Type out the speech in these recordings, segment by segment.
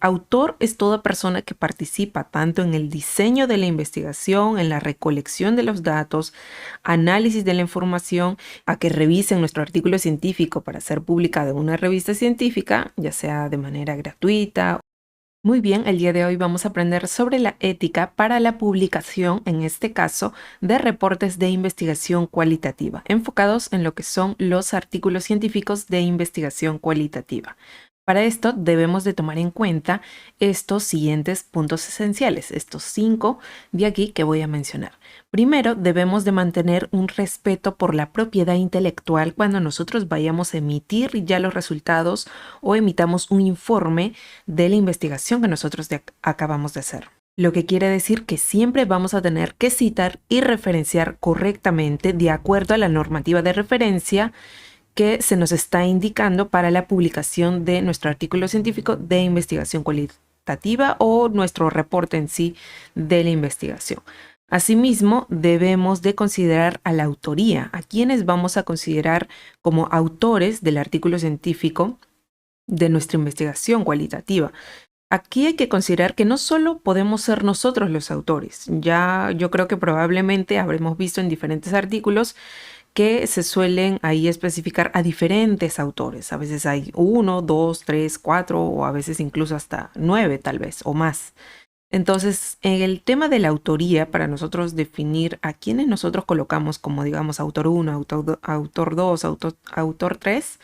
Autor es toda persona que participa tanto en el diseño de la investigación, en la recolección de los datos, análisis de la información, a que revisen nuestro artículo científico para ser publicado en una revista científica, ya sea de manera gratuita. Muy bien, el día de hoy vamos a aprender sobre la ética para la publicación, en este caso, de reportes de investigación cualitativa, enfocados en lo que son los artículos científicos de investigación cualitativa. Para esto debemos de tomar en cuenta estos siguientes puntos esenciales, estos 5 de aquí que voy a mencionar. Primero, debemos de mantener un respeto por la propiedad intelectual cuando nosotros vayamos a emitir ya los resultados o emitamos un informe de la investigación que nosotros acabamos de hacer. Lo que quiere decir que siempre vamos a tener que citar y referenciar correctamente de acuerdo a la normativa de referencia que se nos está indicando para la publicación de nuestro artículo científico de investigación cualitativa o nuestro reporte en sí de la investigación. Asimismo, debemos de considerar a la autoría, a quienes vamos a considerar como autores del artículo científico de nuestra investigación cualitativa. Aquí hay que considerar que no solo podemos ser nosotros los autores, ya yo creo que probablemente habremos visto en diferentes artículos que se suelen ahí especificar a diferentes autores. A veces hay 1, 2, 3, 4 o a veces incluso hasta 9 tal vez o más. Entonces, en el tema de la autoría, para nosotros definir a quienes nosotros colocamos como, digamos, autor 1, autor 2, autor 3,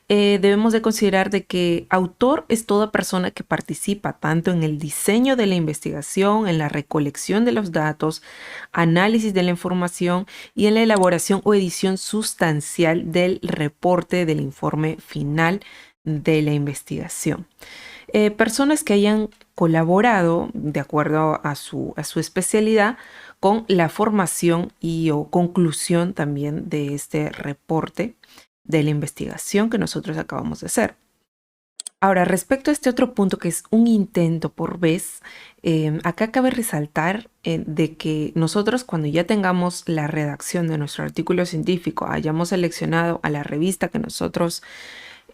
debemos de considerar de que autor es toda persona que participa tanto en el diseño de la investigación, en la recolección de los datos, análisis de la información y en la elaboración o edición sustancial del reporte del informe final de la investigación. Personas que hayan colaborado de acuerdo a su especialidad con la formación y o conclusión también de este reporte de la investigación que nosotros acabamos de hacer. Ahora, respecto a este otro punto que es un intento por vez, acá cabe resaltar de que nosotros cuando ya tengamos la redacción de nuestro artículo científico, hayamos seleccionado a la revista que nosotros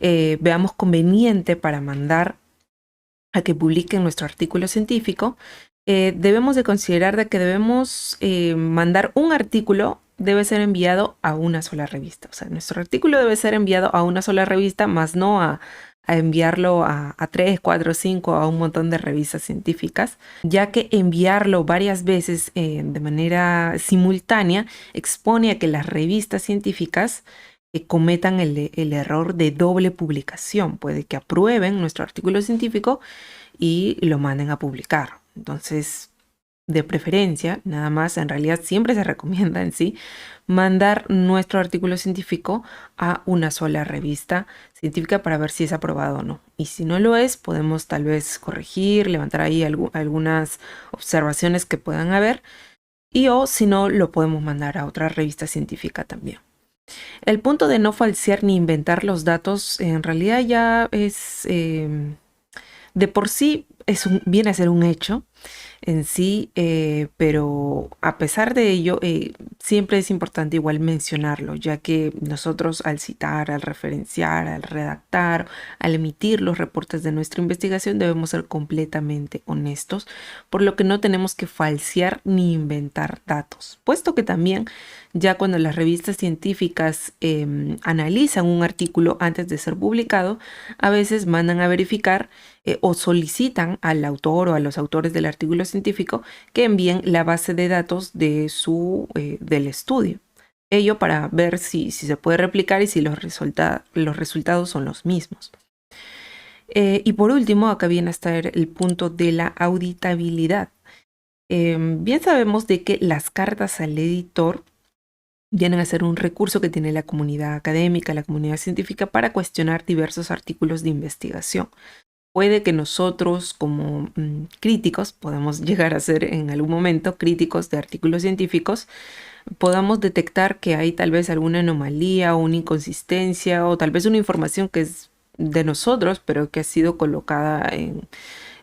veamos conveniente para mandar a que publiquen nuestro artículo científico, debemos de considerar de que debemos mandar un artículo, debe ser enviado a una sola revista. O sea, nuestro artículo debe ser enviado a una sola revista, más no a enviarlo a 3, 4, 5, a un montón de revistas científicas, ya que enviarlo varias veces de manera simultánea expone a que las revistas científicas cometan el error de doble publicación. Puede que aprueben nuestro artículo científico y lo manden a publicar. Entonces, de preferencia, nada más, en realidad siempre se recomienda en sí mandar nuestro artículo científico a una sola revista científica para ver si es aprobado o no. Y si no lo es, podemos tal vez corregir, levantar ahí algunas observaciones que puedan haber y o si no, lo podemos mandar a otra revista científica también. El punto de no falsear ni inventar los datos en realidad ya es de por sí viene a ser un hecho en sí, pero a pesar de ello, siempre es importante igual mencionarlo, ya que nosotros al citar, al referenciar, al redactar, al emitir los reportes de nuestra investigación debemos ser completamente honestos, por lo que no tenemos que falsear ni inventar datos, puesto que también ya cuando las revistas científicas analizan un artículo antes de ser publicado, a veces mandan a verificar o solicitan al autor o a los autores del artículo científico que envíen la base de datos de del estudio. Ello para ver si se puede replicar y si los resultados son los mismos. Y por último, acá viene a estar el punto de la auditabilidad. Bien sabemos de que las cartas al editor vienen a ser un recurso que tiene la comunidad académica, la comunidad científica para cuestionar diversos artículos de investigación. Puede que nosotros como críticos, podemos llegar a ser en algún momento críticos de artículos científicos, podamos detectar que hay tal vez alguna anomalía o una inconsistencia o tal vez una información que es de nosotros, pero que ha sido colocada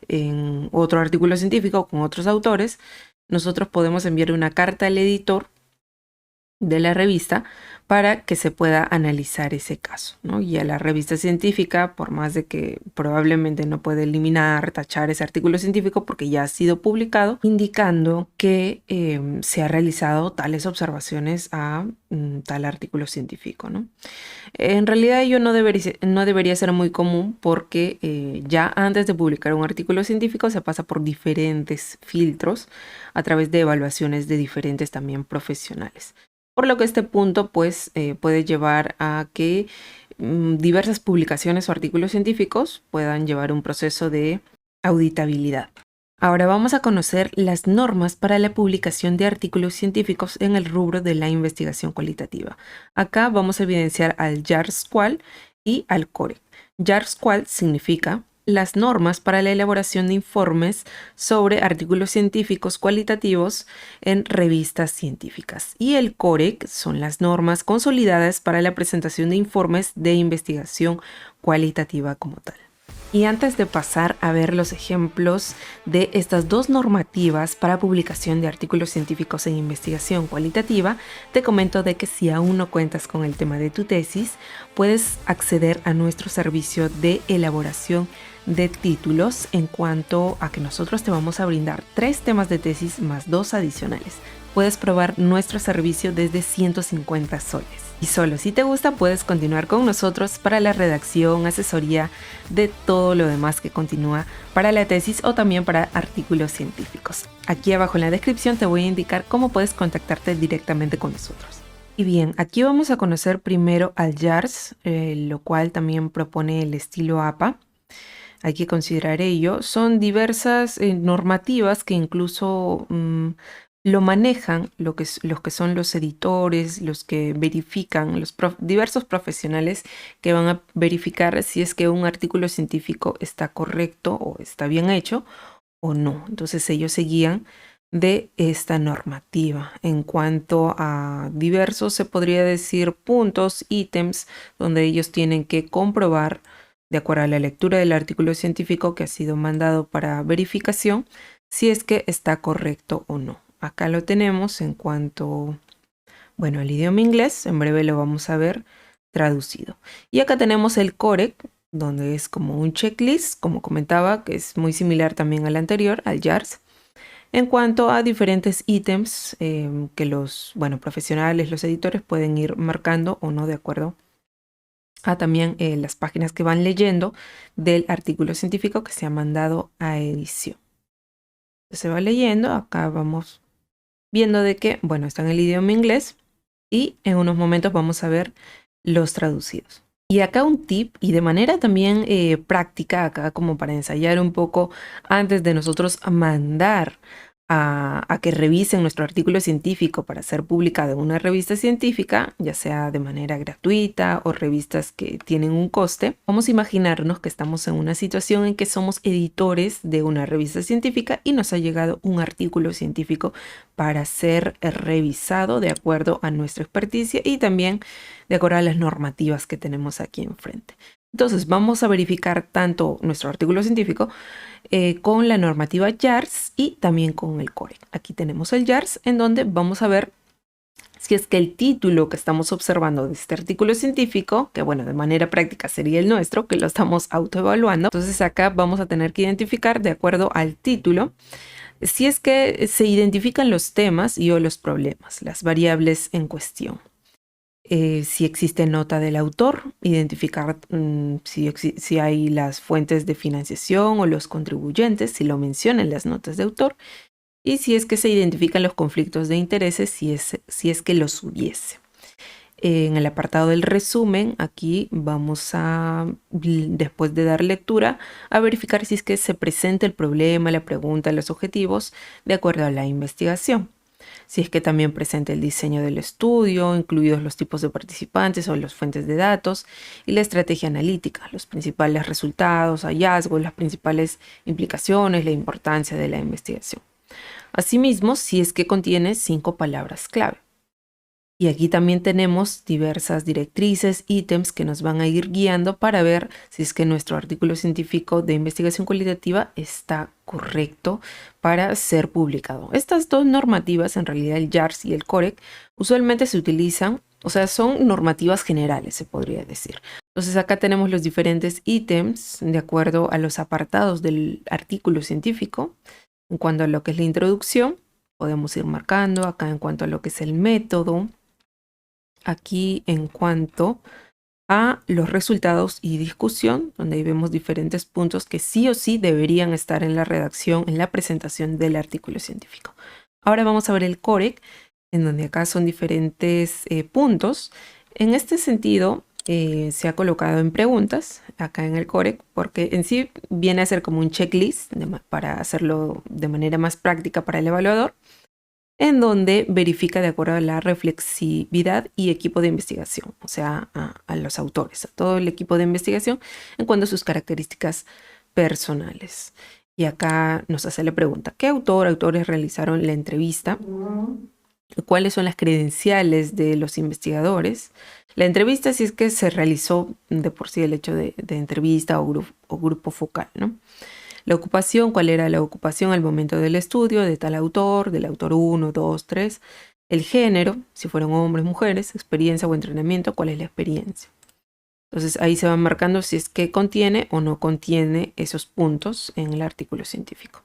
en otro artículo científico con otros autores. Nosotros podemos enviar una carta al editor de la revista para que se pueda analizar ese caso, ¿no? Y a la revista científica, por más de que probablemente no puede eliminar, tachar ese artículo científico porque ya ha sido publicado, indicando que se ha realizado tales observaciones a tal artículo científico, ¿no? En realidad ello no debería ser muy común porque ya antes de publicar un artículo científico se pasa por diferentes filtros a través de evaluaciones de diferentes también profesionales. Por lo que este punto pues puede llevar a que diversas publicaciones o artículos científicos puedan llevar un proceso de auditabilidad. Ahora vamos a conocer las normas para la publicación de artículos científicos en el rubro de la investigación cualitativa. Acá vamos a evidenciar al JARS-CUAL y al CORE. JARS-CUAL significa las normas para la elaboración de informes sobre artículos científicos cualitativos en revistas científicas. Y el CORE son las normas consolidadas para la presentación de informes de investigación cualitativa como tal. Y antes de pasar a ver los ejemplos de estas dos normativas para publicación de artículos científicos en investigación cualitativa, te comento de que si aún no cuentas con el tema de tu tesis, puedes acceder a nuestro servicio de elaboración de títulos en cuanto a que nosotros te vamos a brindar 3 temas de tesis más 2 adicionales. Puedes probar nuestro servicio desde 150 soles. Y solo si te gusta puedes continuar con nosotros para la redacción, asesoría de todo lo demás que continúa para la tesis o también para artículos científicos. Aquí abajo en la descripción te voy a indicar cómo puedes contactarte directamente con nosotros. Y bien, aquí vamos a conocer primero al JARS, lo cual también propone el estilo APA. Hay que considerar ello. Son diversas normativas que incluso lo manejan los que son los editores, los que verifican, diversos profesionales que van a verificar si es que un artículo científico está correcto o está bien hecho o no. Entonces ellos se guían de esta normativa. En cuanto a diversos, se podría decir puntos, ítems, donde ellos tienen que comprobar, de acuerdo a la lectura del artículo científico que ha sido mandado para verificación, si es que está correcto o no. Acá lo tenemos en cuanto, bueno, al idioma inglés, en breve lo vamos a ver traducido. Y acá tenemos el CORE, donde es como un checklist, como comentaba, que es muy similar también al anterior, al JARS, en cuanto a diferentes ítems que los, profesionales, los editores pueden ir marcando o no de acuerdo a también las páginas que van leyendo del artículo científico que se ha mandado a edición. Se va leyendo, acá vamos viendo de que, está en el idioma inglés y en unos momentos vamos a ver los traducidos. Y acá un tip, y de manera también práctica, acá como para ensayar un poco antes de nosotros mandar a que revisen nuestro artículo científico para ser publicado en una revista científica, ya sea de manera gratuita o revistas que tienen un coste. Vamos a imaginarnos que estamos en una situación en que somos editores de una revista científica y nos ha llegado un artículo científico para ser revisado de acuerdo a nuestra experticia y también de acuerdo a las normativas que tenemos aquí enfrente. Entonces vamos a verificar tanto nuestro artículo científico con la normativa JARS y también con el CORE. Aquí tenemos el JARS en donde vamos a ver si es que el título que estamos observando de este artículo científico, que de manera práctica sería el nuestro, que lo estamos autoevaluando. Entonces acá vamos a tener que identificar de acuerdo al título si es que se identifican los temas y o los problemas, las variables en cuestión. Si existe nota del autor, identificar si hay las fuentes de financiación o los contribuyentes, si lo mencionan las notas de autor, y si es que se identifican los conflictos de intereses, si es que los hubiese. En el apartado del resumen, aquí vamos a, después de dar lectura, a verificar si es que se presenta el problema, la pregunta, los objetivos de acuerdo a la investigación. Si es que también presenta el diseño del estudio, incluidos los tipos de participantes o las fuentes de datos y la estrategia analítica, los principales resultados, hallazgos, las principales implicaciones, la importancia de la investigación. Asimismo, si es que contiene 5 palabras clave. Y aquí también tenemos diversas directrices, ítems que nos van a ir guiando para ver si es que nuestro artículo científico de investigación cualitativa está correcto para ser publicado. Estas dos normativas, en realidad el JARS y el COREC, usualmente se utilizan, o sea, son normativas generales, se podría decir. Entonces acá tenemos los diferentes ítems de acuerdo a los apartados del artículo científico. En cuanto a lo que es la introducción, podemos ir marcando acá en cuanto a lo que es el método. Aquí en cuanto a los resultados y discusión, donde ahí vemos diferentes puntos que sí o sí deberían estar en la redacción, en la presentación del artículo científico. Ahora vamos a ver el COREC, en donde acá son diferentes puntos. En este sentido, se ha colocado en preguntas, acá en el COREC, porque en sí viene a ser como un checklist para hacerlo de manera más práctica para el evaluador, en donde verifica de acuerdo a la reflexividad y equipo de investigación, o sea, a los autores, a todo el equipo de investigación en cuanto a sus características personales. Y acá nos hace la pregunta, ¿qué autores realizaron la entrevista? ¿Cuáles son las credenciales de los investigadores? La entrevista, si es que se realizó de por sí el hecho de entrevista o grupo focal, ¿no? La ocupación, cuál era la ocupación al momento del estudio de tal autor, del autor 1, 2, 3. El género, si fueron hombres, mujeres, experiencia o entrenamiento, cuál es la experiencia. Entonces ahí se van marcando si es que contiene o no contiene esos puntos en el artículo científico.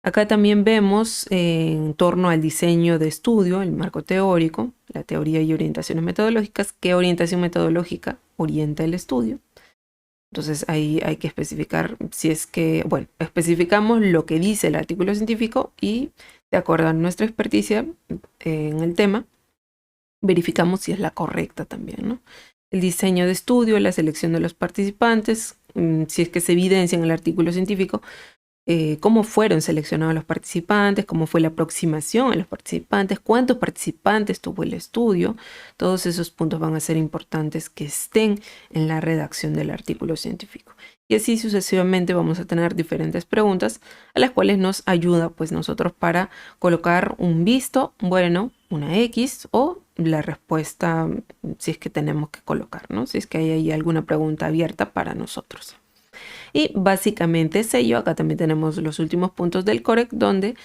Acá también vemos en torno al diseño de estudio, el marco teórico, la teoría y orientaciones metodológicas, qué orientación metodológica orienta el estudio. Entonces ahí hay que especificar si es que, bueno, especificamos lo que dice el artículo científico y de acuerdo a nuestra experticia en el tema, verificamos si es la correcta también, ¿no? El diseño de estudio, la selección de los participantes, si es que se evidencia en el artículo científico, cómo fueron seleccionados los participantes, cómo fue la aproximación a los participantes, cuántos participantes tuvo el estudio. Todos esos puntos van a ser importantes que estén en la redacción del artículo científico. Y así sucesivamente vamos a tener diferentes preguntas a las cuales nos ayuda pues nosotros para colocar un visto, bueno, una X o la respuesta si es que tenemos que colocar, ¿no? Si es que hay ahí alguna pregunta abierta para nosotros. Y básicamente es ello. Acá también tenemos los últimos puntos del COREC donde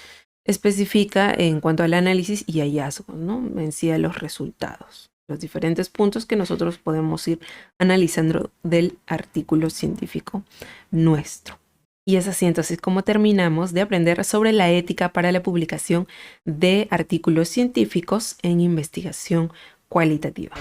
especifica en cuanto al análisis y hallazgos, ¿no? En sí a los resultados, los diferentes puntos que nosotros podemos ir analizando del artículo científico nuestro. Y es así entonces como terminamos de aprender sobre la ética para la publicación de artículos científicos en investigación cualitativa.